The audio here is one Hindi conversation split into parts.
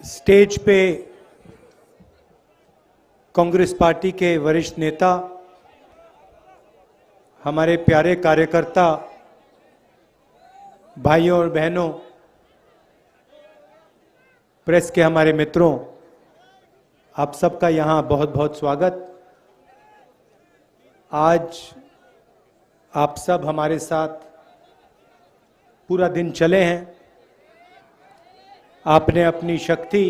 स्टेज पे कांग्रेस पार्टी के वरिष्ठ नेता, हमारे प्यारे कार्यकर्ता, भाइयों और बहनों, प्रेस के हमारे मित्रों, आप सबका यहाँ बहुत बहुत स्वागत। आज आप सब हमारे साथ पूरा दिन चले हैं। आपने अपनी शक्ति,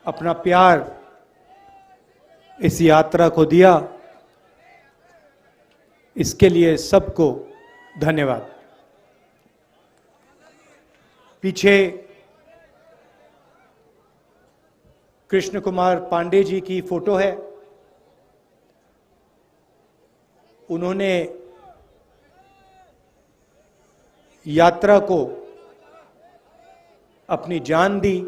अपना प्यार इस यात्रा को दिया, इसके लिए सबको धन्यवाद। पीछे कृष्ण कुमार पांडे जी की फोटो है। उन्होंने यात्रा को अपनी जान दी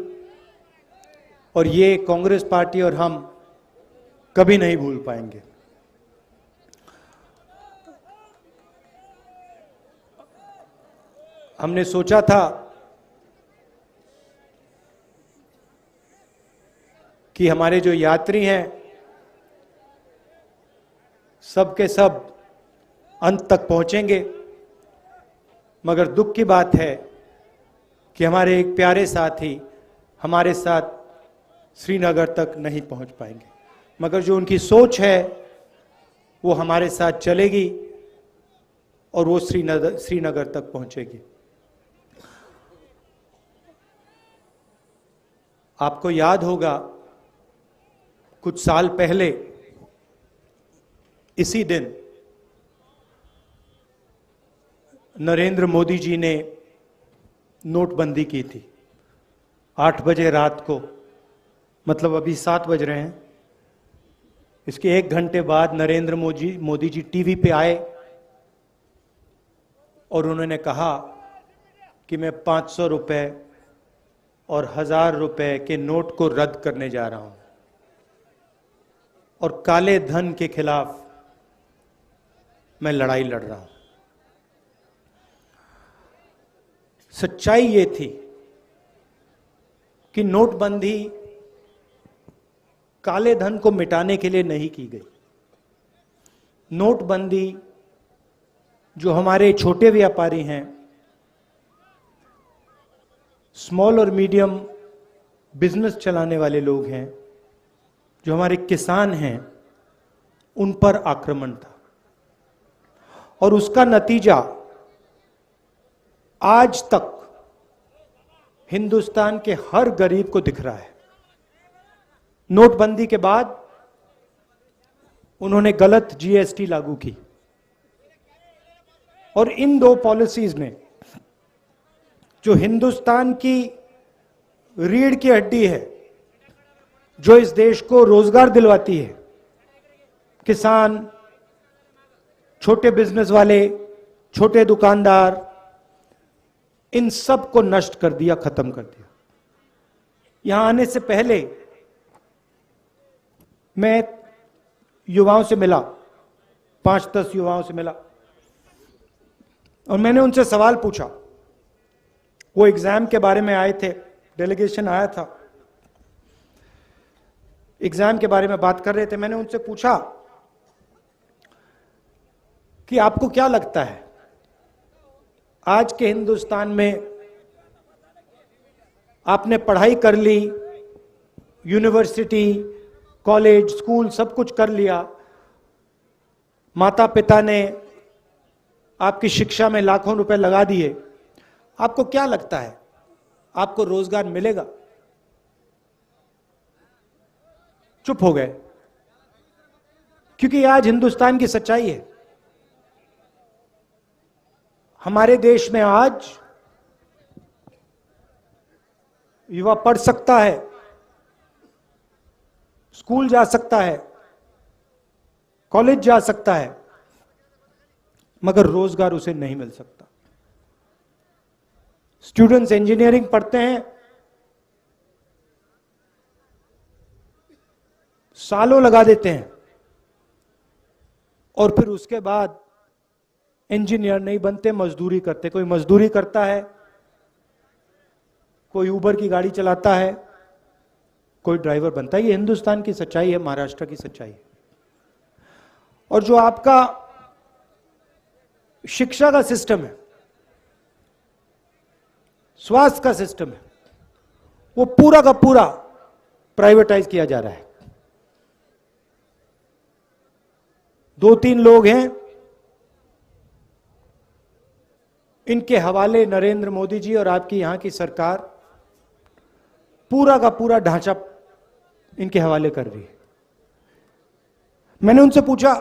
और ये कांग्रेस पार्टी और हम कभी नहीं भूल पाएंगे। हमने सोचा था कि हमारे जो यात्री हैं सब के सब अंत तक पहुंचेंगे, मगर दुख की बात है कि हमारे एक प्यारे साथी हमारे साथ श्रीनगर तक नहीं पहुंच पाएंगे, मगर जो उनकी सोच है वो हमारे साथ चलेगी और वो श्रीनगर तक पहुंचेगी। आपको याद होगा कुछ साल पहले इसी दिन नरेंद्र मोदी जी ने नोटबंदी की थी। 8 बजे रात को, मतलब अभी 7 बज रहे हैं, इसके 1 घंटे बाद नरेंद्र मोदी जी टीवी पे आए और उन्होंने कहा कि मैं 500 रुपए और 1000 रुपए के नोट को रद्द करने जा रहा हूं और काले धन के खिलाफ मैं लड़ाई लड़ रहा हूं। सच्चाई ये थी कि नोटबंदी काले धन को मिटाने के लिए नहीं की गई। नोटबंदी जो हमारे छोटे व्यापारी हैं, स्मॉल और मीडियम बिजनेस चलाने वाले लोग हैं, जो हमारे किसान हैं, उन पर आक्रमण था और उसका नतीजा आज तक हिंदुस्तान के हर गरीब को दिख रहा है। नोटबंदी के बाद उन्होंने गलत जीएसटी लागू की और इन 2 पॉलिसीज ने, जो हिंदुस्तान की रीढ़ की हड्डी है, जो इस देश को रोजगार दिलवाती है, किसान, छोटे बिजनेस वाले, छोटे दुकानदार, इन सब को नष्ट कर दिया, खत्म कर दिया। यहां आने से पहले मैं युवाओं से मिला, 5-10 युवाओं से मिला और मैंने उनसे सवाल पूछा। वो एग्जाम के बारे में आए थे, डेलीगेशन आया था, एग्जाम के बारे में बात कर रहे थे। मैंने उनसे पूछा कि आपको क्या लगता है आज के हिंदुस्तान में, आपने पढ़ाई कर ली, यूनिवर्सिटी, कॉलेज, स्कूल सब कुछ कर लिया, माता पिता ने आपकी शिक्षा में लाखों रुपए लगा दिए, आपको क्या लगता है आपको रोजगार मिलेगा? चुप हो गए, क्योंकि आज हिंदुस्तान की सच्चाई है। हमारे देश में आज युवा पढ़ सकता है, स्कूल जा सकता है, कॉलेज जा सकता है, मगर रोजगार उसे नहीं मिल सकता। स्टूडेंट्स इंजीनियरिंग पढ़ते हैं, सालों लगा देते हैं और फिर उसके बाद इंजीनियर नहीं बनते, मजदूरी करते। कोई मजदूरी करता है, कोई ऊबर की गाड़ी चलाता है, कोई ड्राइवर बनता है। ये हिंदुस्तान की सच्चाई है, महाराष्ट्र की सच्चाई है। और जो आपका शिक्षा का सिस्टम है, स्वास्थ्य का सिस्टम है, वो पूरा का पूरा प्राइवेटाइज किया जा रहा है। 2-3 लोग हैं, इनके हवाले नरेंद्र मोदी जी और आपकी यहां की सरकार पूरा का पूरा ढांचा इनके हवाले कर रही है। मैंने उनसे पूछा,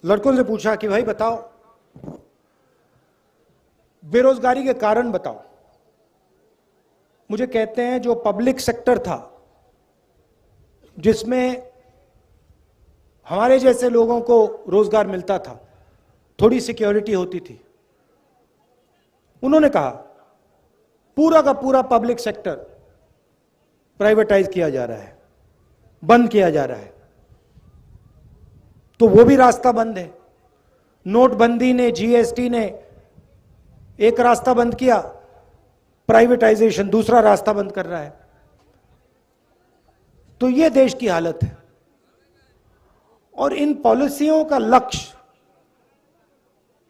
लड़कों से पूछा कि भाई बताओ, बेरोजगारी के कारण बताओ। मुझे कहते हैं जो पब्लिक सेक्टर था, जिसमें हमारे जैसे लोगों को रोजगार मिलता था, थोड़ी सिक्योरिटी होती थी, उन्होंने कहा पूरा का पूरा पब्लिक सेक्टर प्राइवेटाइज किया जा रहा है, बंद किया जा रहा है। तो वो भी रास्ता बंद है। नोटबंदी ने, जीएसटी ने एक रास्ता बंद किया, प्राइवेटाइजेशन दूसरा रास्ता बंद कर रहा है। तो ये देश की हालत है। और इन पॉलिसियों का लक्ष्य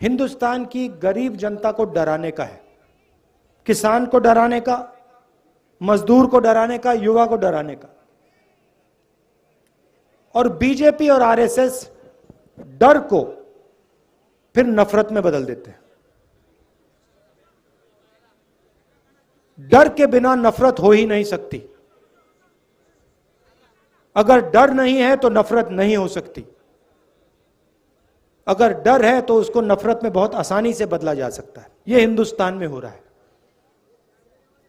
हिंदुस्तान की गरीब जनता को डराने का है, किसान को डराने का, मजदूर को डराने का, युवा को डराने का। और बीजेपी और आरएसएस डर को फिर नफरत में बदल देते हैं। डर के बिना नफरत हो ही नहीं सकती। अगर डर नहीं है तो नफरत नहीं हो सकती। अगर डर है तो उसको नफरत में बहुत आसानी से बदला जा सकता है। यह हिंदुस्तान में हो रहा है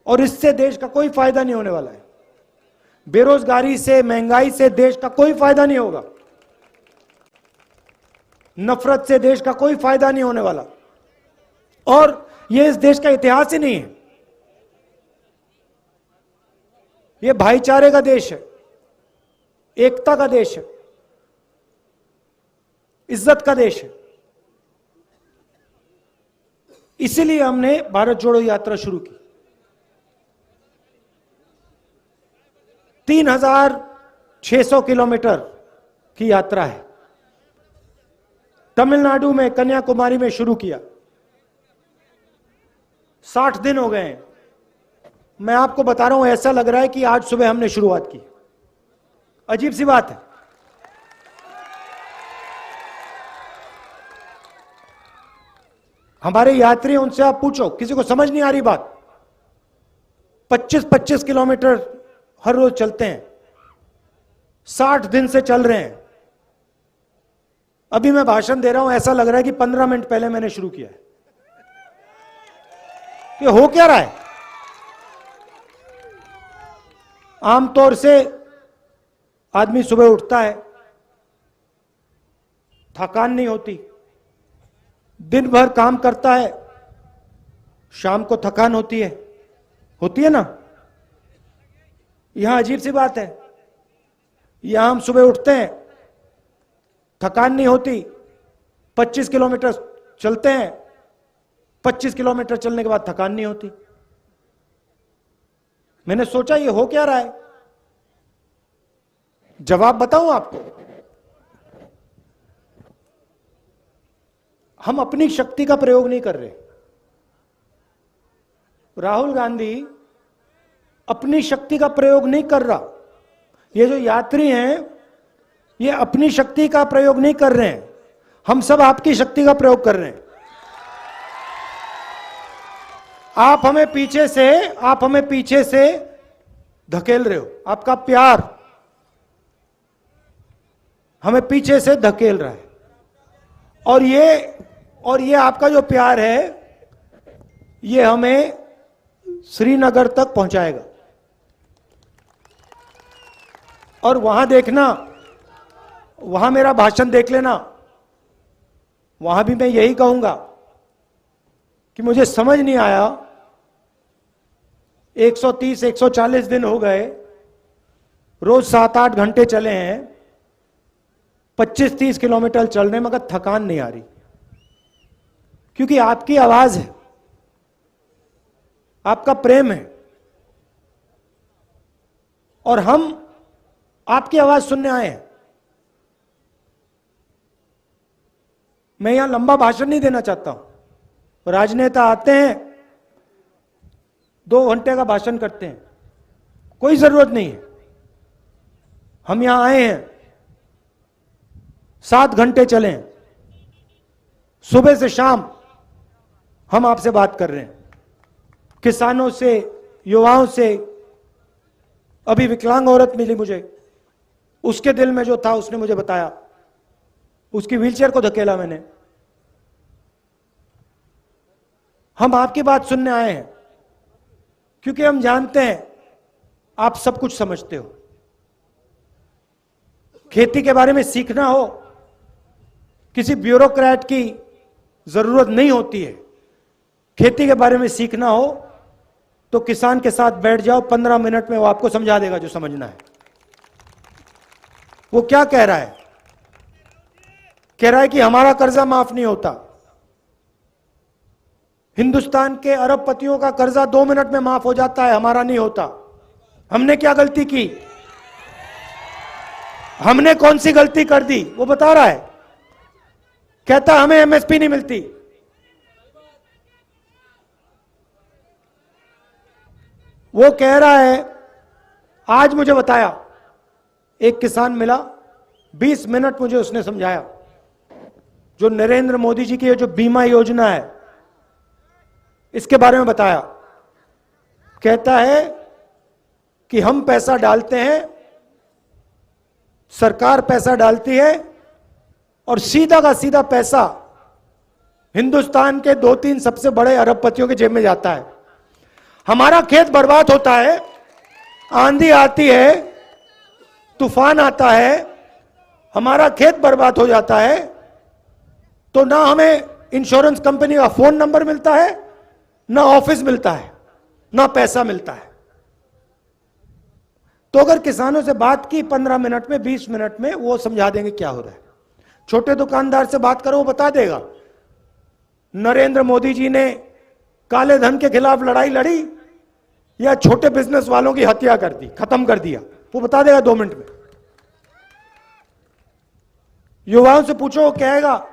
और इससे देश का कोई फायदा नहीं होने वाला है। बेरोजगारी से, महंगाई से देश का कोई फायदा नहीं होगा। नफरत से देश का कोई फायदा नहीं होने वाला। और यह इस देश का इतिहास ही नहीं है। यह भाईचारे का देश है, एकता का देश है, इज्जत का देश है। इसीलिए हमने भारत जोड़ो यात्रा शुरू की। 3600 किलोमीटर की यात्रा है। तमिलनाडु में, कन्याकुमारी में शुरू किया। 60 दिन हो गए हैं। मैं आपको बता रहा हूं, ऐसा लग रहा है कि आज सुबह हमने शुरुआत की। अजीब सी बात है। हमारे यात्री, उनसे आप पूछो, किसी को समझ नहीं आ रही बात। 25-25 किलोमीटर हर रोज चलते हैं। 60 दिन से चल रहे हैं। अभी मैं भाषण दे रहा हूं, ऐसा लग रहा है कि 15 मिनट पहले मैंने शुरू किया है। ये हो क्या रहा है? आमतौर से आदमी सुबह उठता है, थकान नहीं होती, दिन भर काम करता है, शाम को थकान होती है ना? यहां अजीब सी बात है। यहां हम सुबह उठते हैं, थकान नहीं होती, 25 किलोमीटर चलते हैं, 25 किलोमीटर चलने के बाद थकान नहीं होती। मैंने सोचा ये हो क्या रहा है? जवाब बताऊं आपको। हम अपनी शक्ति का प्रयोग नहीं कर रहे। राहुल गांधी अपनी शक्ति का प्रयोग नहीं कर रहा। ये जो यात्री हैं, ये अपनी शक्ति का प्रयोग नहीं कर रहे हैं। हम सब आपकी शक्ति का प्रयोग कर रहे हैं। आप हमें पीछे से धकेल रहे हो। आपका प्यार हमें पीछे से धकेल रहा है। और ये आपका जो प्यार है, ये हमें श्रीनगर तक पहुंचाएगा। और वहां देखना, वहां मेरा भाषण देख लेना। वहां भी मैं यही कहूंगा कि मुझे समझ नहीं आया, 130-140 दिन हो गए, रोज 7-8 घंटे चले हैं, 25-30 किलोमीटर चल रहे, मगर थकान नहीं आ रही। क्योंकि आपकी आवाज है, आपका प्रेम है, और हम आपकी आवाज सुनने आए हैं। मैं यहां लंबा भाषण नहीं देना चाहता हूं। राजनेता आते हैं, 2 घंटे का भाषण करते हैं, कोई जरूरत नहीं है। हम यहां आए हैं, 7 घंटे चले, सुबह से शाम हम आपसे बात कर रहे हैं, किसानों से, युवाओं से। अभी विकलांग औरत मिली मुझे, उसके दिल में जो था उसने मुझे बताया, उसकी व्हीलचेयर को धकेला मैंने। हम आपकी बात सुनने आए हैं क्योंकि हम जानते हैं आप सब कुछ समझते हो। खेती के बारे में सीखना हो, किसी ब्यूरोक्रेट की जरूरत नहीं होती है। खेती के बारे में सीखना हो तो किसान के साथ बैठ जाओ, 15 मिनट में वो आपको समझा देगा जो समझना है। वो क्या कह रहा है? कह रहा है कि हमारा कर्जा माफ नहीं होता। हिंदुस्तान के अरबपतियों का कर्जा 2 मिनट में माफ हो जाता है, हमारा नहीं होता। हमने क्या गलती की? हमने कौन सी गलती कर दी? वो बता रहा है, कहता हमें एमएसपी नहीं मिलती। वो कह रहा है, आज मुझे बताया, एक किसान मिला, 20 मिनट मुझे उसने समझाया, जो नरेंद्र मोदी जी की जो बीमा योजना है इसके बारे में बताया। कहता है कि हम पैसा डालते हैं, सरकार पैसा डालती है, और सीधा का सीधा पैसा हिंदुस्तान के 2-3 सबसे बड़े अरबपतियों के जेब में जाता है। हमारा खेत बर्बाद होता है, आंधी आती है, तूफान आता है, हमारा खेत बर्बाद हो जाता है, तो ना हमें इंश्योरेंस कंपनी का फोन नंबर मिलता है, ना ऑफिस मिलता है, ना पैसा मिलता है। तो अगर किसानों से बात की 15 मिनट में, 20 मिनट में, वो समझा देंगे क्या हो रहा है। छोटे दुकानदार से बात करो, वो बता देगा नरेंद्र मोदी जी ने काले धन के खिलाफ लड़ाई लड़ी या छोटे बिजनेस वालों की हत्या कर दी, खत्म कर दिया, वो बता देगा 2 मिनट में। युवाओं से पूछो, वो कहेगा,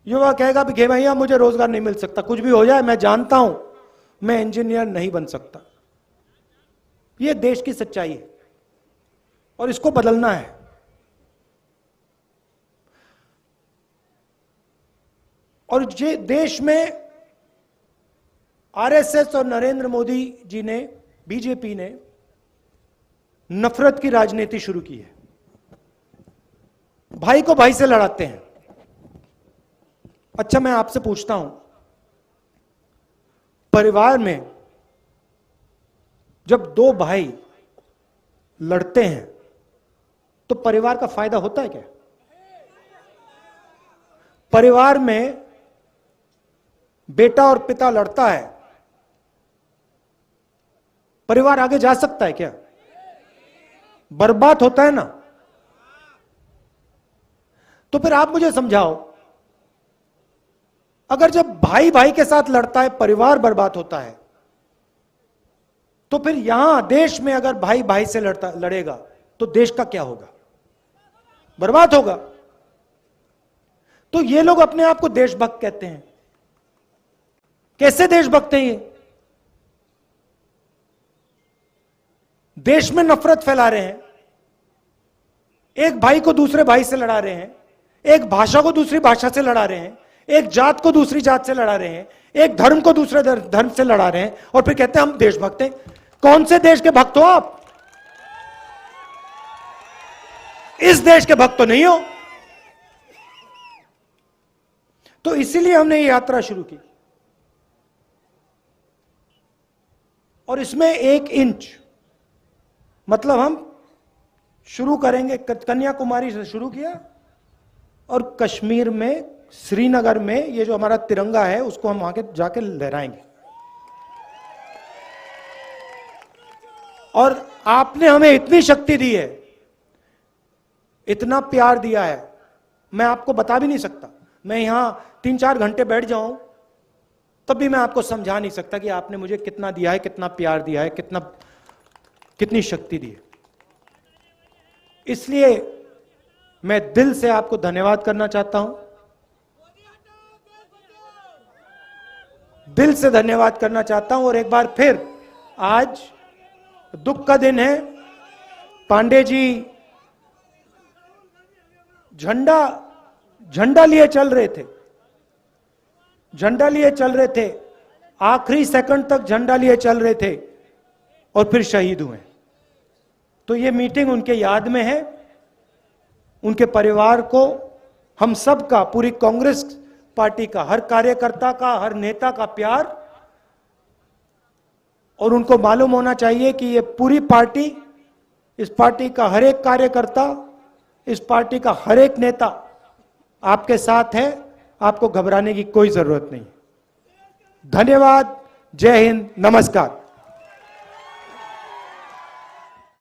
युवा कहेगा कि भैया मुझे रोजगार नहीं मिल सकता, कुछ भी हो जाए, मैं जानता हूं मैं इंजीनियर नहीं बन सकता। यह देश की सच्चाई है और इसको बदलना है। और ये देश में आरएसएस और नरेंद्र मोदी जी ने, बीजेपी ने नफरत की राजनीति शुरू की है। भाई को भाई से लड़ाते हैं। अच्छा, मैं आपसे पूछता हूं, परिवार में जब 2 भाई लड़ते हैं तो परिवार का फायदा होता है क्या? परिवार में बेटा और पिता लड़ता है, परिवार आगे जा सकता है क्या? बर्बाद होता है ना। तो फिर आप मुझे समझाओ, अगर जब भाई भाई के साथ लड़ता है परिवार बर्बाद होता है, तो फिर यहां देश में अगर भाई भाई से लड़ेगा तो देश का क्या होगा? बर्बाद होगा। तो ये लोग अपने आप को देशभक्त कहते हैं। कैसे देशभक्त हैं ये? देश में नफरत फैला रहे हैं, एक भाई को दूसरे भाई से लड़ा रहे हैं, एक भाषा को दूसरी भाषा से लड़ा रहे हैं, एक जात को दूसरी जात से लड़ा रहे हैं, एक धर्म को दूसरे धर्म से लड़ा रहे हैं, और फिर कहते हैं हम देशभक्त हैं। कौन से देश के भक्त हो आप? इस देश के भक्त तो नहीं हो। तो इसीलिए हमने ये यात्रा शुरू की, और इसमें 1 इंच, मतलब हम शुरू करेंगे, कन्याकुमारी से शुरू किया, और कश्मीर में, श्रीनगर में ये जो हमारा तिरंगा है उसको हम वहां के जाके लहराएंगे। और आपने हमें इतनी शक्ति दी है, इतना प्यार दिया है, मैं आपको बता भी नहीं सकता। मैं यहां 3-4 घंटे बैठ जाऊं तब भी मैं आपको समझा नहीं सकता कि आपने मुझे कितना दिया है, कितना प्यार दिया है, कितनी शक्ति दी है। इसलिए मैं दिल से आपको धन्यवाद करना चाहता हूं, दिल से धन्यवाद करना चाहता हूं। और एक बार फिर आज दुख का दिन है। पांडे जी झंडा लिए चल रहे थे, झंडा लिए चल रहे थे, आखिरी सेकंड तक झंडा लिए चल रहे थे और फिर शहीद हुए। तो ये मीटिंग उनके याद में है। उनके परिवार को, हम सब का, पूरी कांग्रेस पार्टी का, हर कार्यकर्ता का, हर नेता का प्यार, और उनको मालूम होना चाहिए कि ये पूरी पार्टी, इस पार्टी का हर एक कार्यकर्ता, इस पार्टी का हर एक नेता आपके साथ है। आपको घबराने की कोई जरूरत नहीं। धन्यवाद। जय हिंद। नमस्कार।